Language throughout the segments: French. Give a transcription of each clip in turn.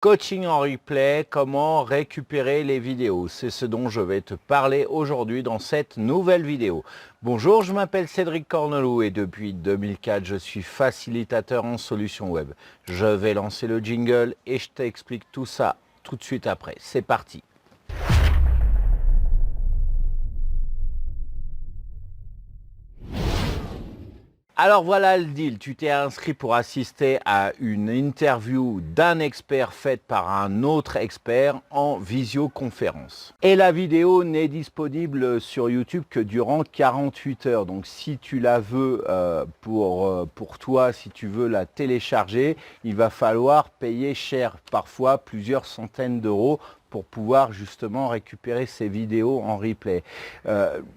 Coaching en replay, comment récupérer les vidéos. C'est ce dont je vais te parler aujourd'hui dans cette nouvelle vidéo. Bonjour, je m'appelle Cédric Cornelou et depuis 2004, je suis facilitateur en solutions web. Je vais lancer le jingle et je t'explique tout ça tout de suite après. C'est parti. Alors voilà le deal, tu t'es inscrit pour assister à une interview d'un expert faite par un autre expert en visioconférence. Et la vidéo n'est disponible sur YouTube que durant 48 heures. Donc si tu la veux pour toi, si tu veux la télécharger, il va falloir payer cher, parfois plusieurs centaines d'euros pour pouvoir justement récupérer ces vidéos en replay.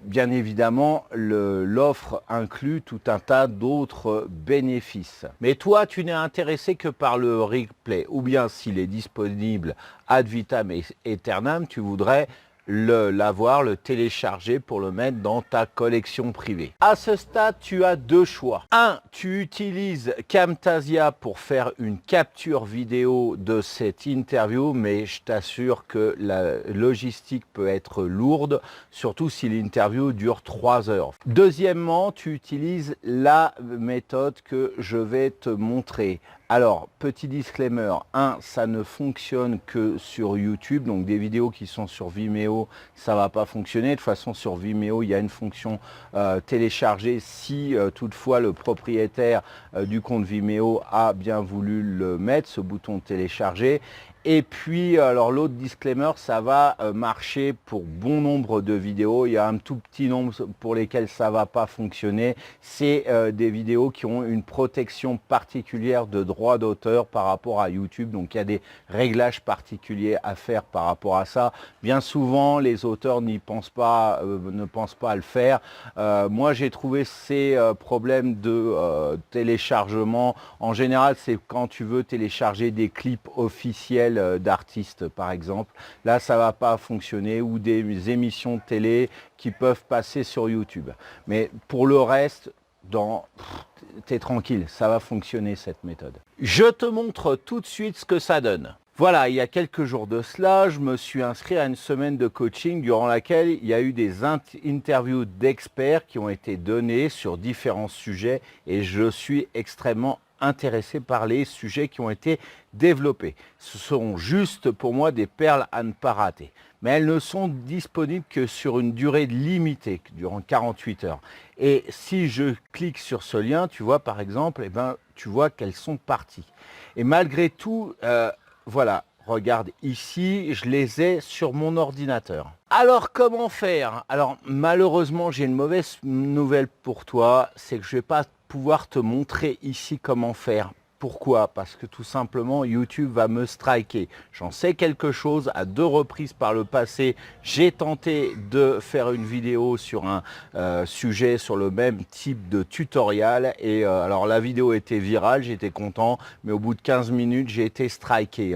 Bien évidemment, l'offre inclut tout un tas d'autres bénéfices. Mais toi, tu n'es intéressé que par le replay, ou bien s'il est disponible ad vitam aeternam, tu voudrais l'avoir, le télécharger pour le mettre dans ta collection privée. À ce stade, tu as deux choix. Un, tu utilises Camtasia pour faire une capture vidéo de cette interview, mais je t'assure que la logistique peut être lourde, surtout si l'interview dure 3 heures. Deuxièmement, tu utilises la méthode que je vais te montrer. Alors, petit disclaimer, ça ne fonctionne que sur YouTube, donc des vidéos qui sont sur Vimeo, ça ne va pas fonctionner. De toute façon, sur Vimeo, il y a une fonction télécharger si toutefois le propriétaire du compte Vimeo a bien voulu le mettre, ce bouton télécharger. Et puis, alors l'autre disclaimer, ça va marcher pour bon nombre de vidéos. Il y a un tout petit nombre pour lesquels ça ne va pas fonctionner. C'est des vidéos qui ont une protection particulière de droit d'auteur par rapport à YouTube. Donc, il y a des réglages particuliers à faire par rapport à ça. Bien souvent, les auteurs n'y pensent pas, ne pensent pas à le faire. Moi, j'ai trouvé ces problèmes de téléchargement. En général, c'est quand tu veux télécharger des clips officiels d'artistes par exemple, là ça va pas fonctionner, ou des émissions de télé qui peuvent passer sur YouTube. Mais pour le reste, t'es tranquille, ça va fonctionner cette méthode. Je te montre tout de suite ce que ça donne. Voilà, il y a quelques jours de cela, je me suis inscrit à une semaine de coaching durant laquelle il y a eu des interviews d'experts qui ont été données sur différents sujets et je suis extrêmement intéressé par les sujets qui ont été développés. Ce sont juste pour moi des perles à ne pas rater. Mais elles ne sont disponibles que sur une durée limitée, durant 48 heures. Et si je clique sur ce lien, tu vois par exemple, tu vois qu'elles sont parties. Et malgré tout, voilà, regarde ici, je les ai sur mon ordinateur. Alors comment faire? Alors malheureusement, j'ai une mauvaise nouvelle pour toi, c'est que je ne vais pas pouvoir te montrer ici comment faire. Pourquoi? Parce que tout simplement YouTube va me striker. J'en sais quelque chose, à 2 reprises par le passé, j'ai tenté de faire une vidéo sur un sujet sur le même type de tutoriel et alors la vidéo était virale, j'étais content, mais au bout de 15 minutes j'ai été striké.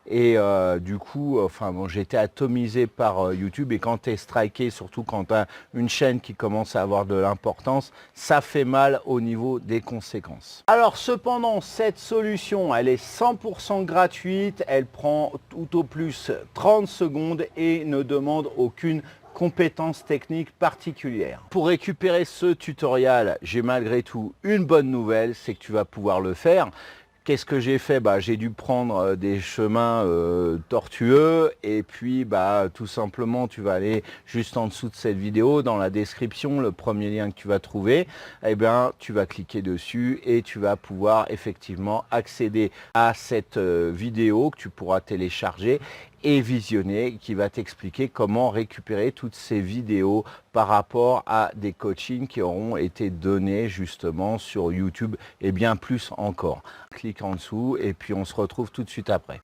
Et du coup, j'ai été atomisé par YouTube, et quand tu es striké, surtout quand tu as une chaîne qui commence à avoir de l'importance, ça fait mal au niveau des conséquences. Alors cependant, cette solution, elle est 100% gratuite, elle prend tout au plus 30 secondes et ne demande aucune compétences techniques particulières. Pour récupérer ce tutoriel, j'ai malgré tout une bonne nouvelle, c'est que tu vas pouvoir le faire. Qu'est-ce que j'ai fait? J'ai dû prendre des chemins tortueux, et puis tout simplement tu vas aller juste en dessous de cette vidéo, dans la description, le premier lien que tu vas trouver, tu vas cliquer dessus et tu vas pouvoir effectivement accéder à cette vidéo que tu pourras télécharger et visionner, qui va t'expliquer comment récupérer toutes ces vidéos par rapport à des coachings qui auront été donnés justement sur YouTube et bien plus encore. Clique en dessous et puis on se retrouve tout de suite après.